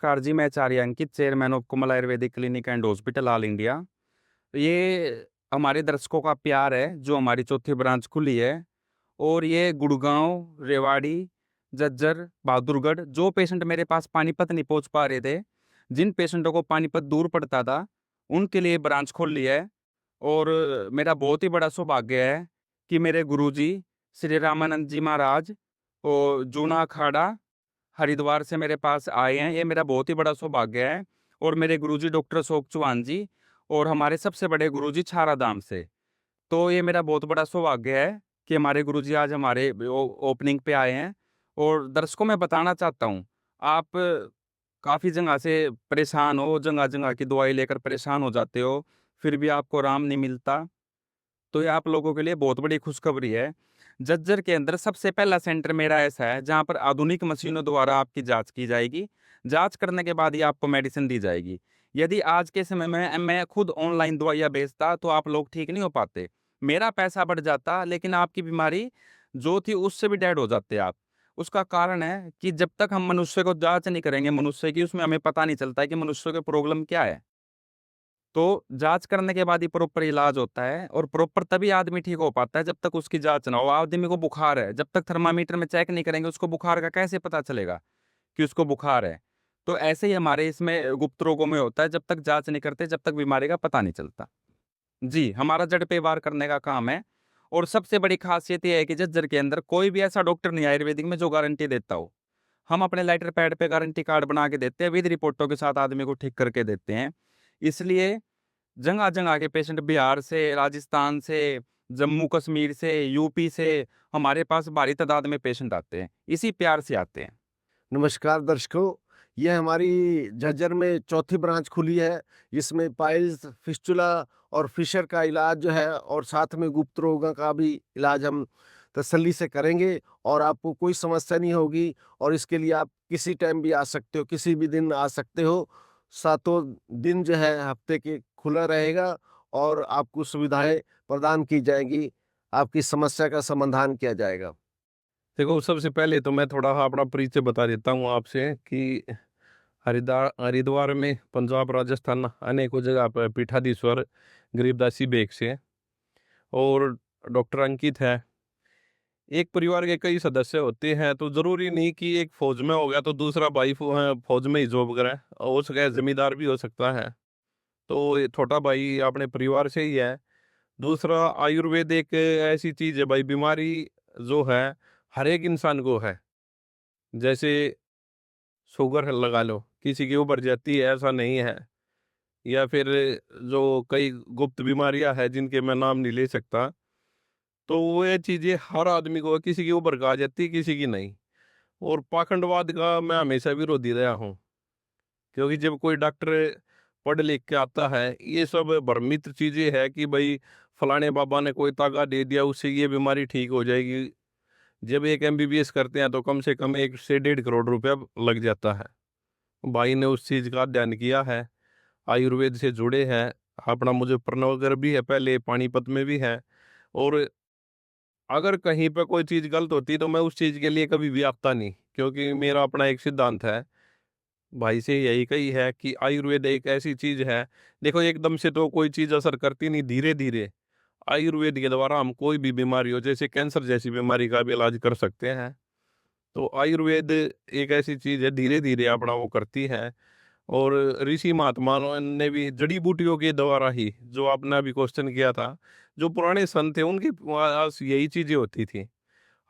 नमस्कार जी, मैं Acharya Ankit, chairman of Kumal Ayurvedic clinic and hospital all India. तो ये हमारे दर्शकों का प्यार है, जो हमारी चौथी ब्रांच खुली है और ये गुड़गांव, रेवाड़ी, झज्जर, बहादुरगढ़ जो पेशेंट मेरे पास पानीपत नहीं पहुंच पा रहे थे, जिन पेशेंटों को पानीपत दूर पड़ता था, उनके लिए ब्रांच खोल ली है। और मेरा बहुत ही बड़ा सौभाग्य है कि मेरे गुरुजी श्री रामानंद जी महाराज और जूना अखाड़ा हरिद्वार से मेरे पास आए हैं। ये मेरा बहुत ही बड़ा सौभाग्य है। और मेरे गुरुजी डॉक्टर अशोक चौहान जी और हमारे सबसे बड़े गुरुजी छारा धाम से। तो ये मेरा बहुत बड़ा सौभाग्य है कि हमारे गुरुजी आज हमारे ओपनिंग पे आए हैं। और दर्शकों में बताना चाहता हूँ, आप काफ़ी जगह से परेशान हो, जगह जगह की दवाई लेकर परेशान हो जाते हो, फिर भी आपको आराम नहीं मिलता। तो ये आप लोगों के लिए बहुत बड़ी खुशखबरी है। झज्जर के अंदर सबसे पहला सेंटर मेरा ऐसा है जहाँ पर आधुनिक मशीनों द्वारा आपकी जांच की जाएगी। जांच करने के बाद ही आपको मेडिसिन दी जाएगी। यदि आज के समय में मैं खुद ऑनलाइन दवाइयाँ बेचता तो आप लोग ठीक नहीं हो पाते। मेरा पैसा बढ़ जाता लेकिन आपकी बीमारी जो थी उससे भी डेड हो जाते आप। उसका कारण है कि जब तक हम मनुष्य को जांच नहीं करेंगे मनुष्य की, उसमें हमें पता नहीं चलता है कि मनुष्य के प्रॉब्लम क्या है। तो जाँच करने के बाद ही प्रॉपर इलाज होता है और प्रॉपर तभी आदमी ठीक हो पाता है जब तक उसकी जाँच ना हो। आदमी को बुखार है, जब तक थर्मामीटर में चेक नहीं करेंगे उसको बुखार का कैसे पता चलेगा कि उसको बुखार है? तो ऐसे ही हमारे इसमें गुप्त रोगों में होता है, जब तक जाँच नहीं करते, जब तक बीमारी का पता नहीं चलता। जी, हमारा जड़ पे वार करने का काम है। और सबसे बड़ी ख़ासियत ये है कि झज्जर के अंदर कोई भी ऐसा डॉक्टर नहीं है आयुर्वेदिक में जो गारंटी देता हो। हम अपने लेटर पैड पे गारंटी कार्ड बना के देते हैं, विद रिपोर्टों के साथ आदमी को ठीक करके देते हैं। इसलिए जगह-जगह के पेशेंट बिहार से, राजस्थान से, जम्मू कश्मीर से, यूपी से हमारे पास भारी तादाद में पेशेंट आते हैं। इसी प्यार से आते हैं। नमस्कार दर्शकों, ये हमारी झज्जर में चौथी ब्रांच खुली है। इसमें पाइल्स, फिस्टुला और फिशर का इलाज जो है और साथ में गुप्त रोगों का भी इलाज हम तसल्ली से करेंगे और आपको कोई समस्या नहीं होगी। और इसके लिए आप किसी टाइम भी आ सकते हो, किसी भी दिन आ सकते हो। सातों दिन जो है हफ्ते के खुला रहेगा और आपको सुविधाएं प्रदान की जाएंगी। आपकी समस्या का समाधान किया जाएगा। देखो, सबसे पहले तो मैं थोड़ा अपना परिचय बता देता हूँ आपसे कि हरिद्वार में पंजाब, राजस्थान अनेकों जगह पर पीठाधीश्वर गरीबदासी बेग से और डॉक्टर अंकित है। एक परिवार के कई सदस्य होते हैं तो ज़रूरी नहीं कि एक फ़ौज में हो गया तो दूसरा भाई फ़ौज में ही जॉब करे, हो सके ज़मींदार भी हो सकता है। तो ये छोटा भाई अपने परिवार से ही है। दूसरा, आयुर्वेद एक ऐसी चीज़ है भाई, बीमारी जो है हर एक इंसान को है। जैसे शुगर है लगा लो, किसी की उभर जाती है ऐसा नहीं है। या फिर जो कई गुप्त बीमारियां हैं जिनके मैं नाम नहीं ले सकता, तो वो ये चीजें हर आदमी को, किसी की उभर का आ जाती है किसी की नहीं। और पाखंडवाद का मैं हमेशा विरोधी रहा हूँ, क्योंकि जब कोई डॉक्टर पढ़ लिख के आता है, ये सब भ्रमित चीजें है कि भाई फलाने बाबा ने कोई तागा दे दिया उससे ये बीमारी ठीक हो जाएगी। जब एक एमबीबीएस करते हैं तो कम से कम 1 से 1.5 करोड़ रुपया लग जाता है। भाई ने उस चीज़ का ध्यान किया है, आयुर्वेद से जुड़े हैं। अपना मुजफ्फरनगर भी है, पहले पानीपत में भी है। और अगर कहीं पे कोई चीज़ गलत होती तो मैं उस चीज़ के लिए कभी भी आता नहीं, क्योंकि मेरा अपना एक सिद्धांत है। भाई से यही कही है कि आयुर्वेद एक ऐसी चीज़ है, देखो एकदम से तो कोई चीज़ असर करती नहीं, धीरे-धीरे आयुर्वेद के द्वारा हम कोई भी बीमारी हो, जैसे कैंसर जैसी बीमारी का भी इलाज कर सकते हैं। तो आयुर्वेद एक ऐसी चीज़ है, धीरे-धीरे अपना वो करती है। और ऋषि महात्माओं ने भी जड़ी बूटियों के द्वारा ही, जो आपने अभी क्वेश्चन किया था, जो पुराने संत थे उनके पास यही चीज़ें होती थी।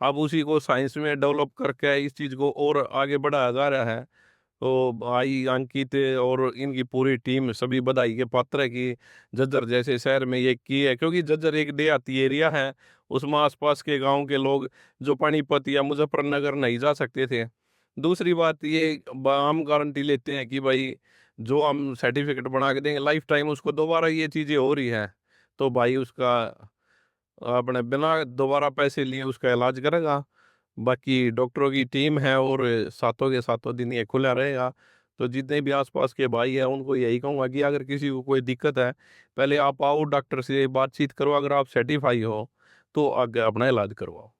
अब उसी को साइंस में डेवलप करके इस चीज़ को और आगे बढ़ाया जा रहा है। तो भाई अंकित और इनकी पूरी टीम सभी बधाई के पात्र है कि झज्जर जैसे शहर में ये की है, क्योंकि झज्जर एक देहाती एरिया है। उसमें आसपास के गांव के लोग जो पानीपत या मुजफ्फरनगर नहीं जा सकते थे। दूसरी बात ये, हम गारंटी लेते हैं कि भाई जो हम सर्टिफिकेट बना के देंगे लाइफ टाइम उसको दोबारा ये चीज़ें हो रही हैं, तो भाई उसका अपने बिना दोबारा पैसे लिए उसका इलाज करेगा। बाकी डॉक्टरों की टीम है और सातों के सातों दिन ये खुला रहेगा। तो जितने भी आसपास के भाई हैं उनको यही कहूँगा कि अगर किसी को कोई दिक्कत है, पहले आप आओ डॉक्टर से बातचीत करो, अगर आप सर्टिफाई हो तो आगे अपना इलाज करवाओ।